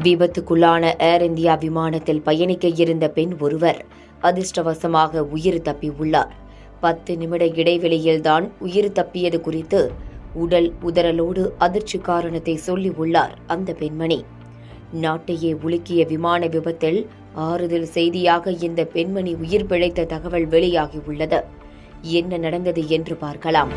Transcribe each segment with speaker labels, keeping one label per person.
Speaker 1: விபத்துக்குள்ளான ஏர் இந்தியா விமானத்தில் பயணிக்க இருந்த பெண் ஒருவர் அதிர்ஷ்டவசமாக உயிர் தப்பியுள்ளார். 10 நிமிட இடைவெளியில்தான் உயிர் தப்பியது குறித்து உடல் உதறலோடு அதிர்ச்சி காரணத்தை சொல்லியுள்ளார் அந்த பெண்மணி. நாட்டையே உலுக்கிய விமான விபத்தில் ஆறுதல் செய்தியாக இந்த பெண்மணி உயிர் பிழைத்த தகவல் வெளியாகியுள்ளது. என்ன நடந்தது என்று பார்க்கலாம்.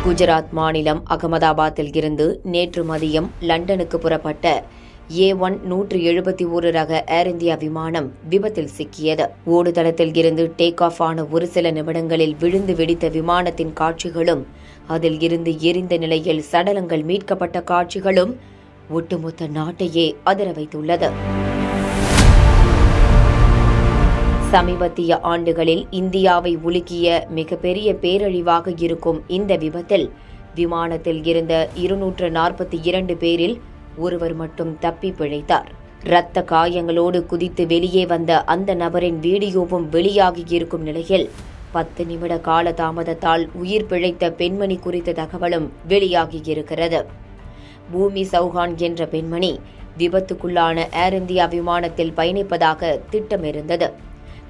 Speaker 1: குஜராத் மாநிலம் அகமதாபாத்தில் இருந்து நேற்று மதியம் லண்டனுக்கு புறப்பட்ட A1 171 ரக ஏர் இந்தியா விமானம் விபத்தில் சிக்கியது. ஓடுதளத்தில் இருந்து டேக் ஆஃப் ஆன ஒரு சில நிமிடங்களில் விழுந்து வெடித்த விமானத்தின் காட்சிகளும், அதில் இருந்து எரிந்த நிலையில் சடலங்கள் மீட்கப்பட்ட காட்சிகளும் ஒட்டுமொத்த நாட்டையே அதிர வைத்துள்ளது. சமீபத்திய ஆண்டுகளில் இந்தியாவை உலுக்கிய மிகப்பெரிய பேரழிவாக இருக்கும் இந்த விபத்தில் விமானத்தில் இருந்த 242 பேரில் ஒருவர் மட்டும் தப்பி பிழைத்தார். இரத்த காயங்களோடு குதித்து வெளியே வந்த அந்த நபரின் வீடியோவும் வெளியாகியிருக்கும் நிலையில் 10 நிமிட கால தாமதத்தால் உயிர் பிழைத்த பெண்மணி குறித்த தகவலும் வெளியாகியிருக்கிறது. பூமி சௌஹான் என்ற பெண்மணி விபத்துக்குள்ளான ஏர் இந்தியா விமானத்தில் பயணிப்பதாக திட்டமிருந்தது.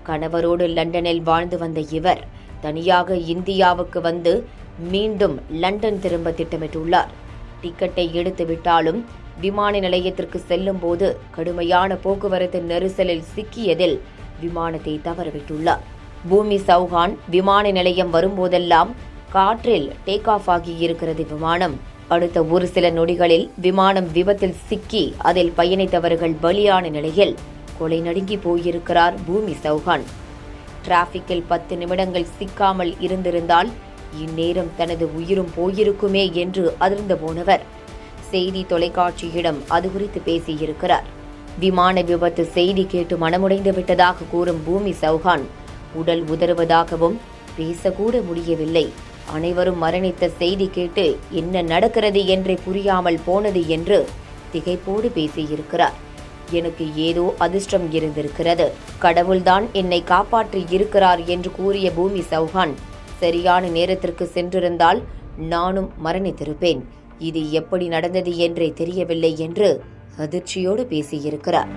Speaker 1: கணவரோடு லண்டனில் வாழ்ந்து வந்த இவர் தனியாக இந்தியாவுக்கு வந்து மீண்டும் லண்டன் திரும்ப திட்டமிட்டுள்ளார். டிக்கெட்டை எடுத்துவிட்டாலும் விமான நிலையத்திற்கு செல்லும் போது கடுமையான போக்குவரத்து நெரிசலில் சிக்கியதில் விமானத்தை தவறவிட்டுள்ளார். பூமி சௌஹான் விமான நிலையம் வரும்போதெல்லாம் காற்றில் டேக் ஆஃப் ஆகியிருக்கிறது விமானம். அடுத்த ஒரு சில நொடிகளில் விமானம் விபத்தில் சிக்கி அதில் பயணித்தவர்கள் பலியான நிலையில் கொலை நடுங்கி போயிருக்கிறார் பூமி சௌஹான். டிராபிக்கில் 10 நிமிடங்கள் சிக்காமல் இருந்திருந்தால் இந்நேரம் தனது உயிரும் போயிருக்குமே என்று அதிர்ந்து போனவர் செய்தி தொலைக்காட்சியிடம் அது குறித்து பேசியிருக்கிறார். விமான விபத்து செய்தி கேட்டு மனமுடைந்து விட்டதாக கூறும் பூமி சௌஹான் உடல் உதறுவதாகவும் பேசக்கூட முடியவில்லை. அனைவரும் மரணித்த செய்தி கேட்டு என்ன நடக்கிறது என்றே புரியாமல் போனது என்று திகைப்போடு பேசியிருக்கிறார். எனக்கு ஏதோ அதிர்ஷ்டம் இருந்திருக்கிறது, கடவுள்தான் என்னை காப்பாற்றி இருக்கிறார் என்று கூறிய பூமி சௌஹான் சரியான நேரத்திற்கு சென்றிருந்தால் நானும் மரணித்திருப்பேன். இது எப்படி நடந்தது என்றே தெரியவில்லை என்று அதிர்ச்சியோடு பேசியிருக்கிறார்.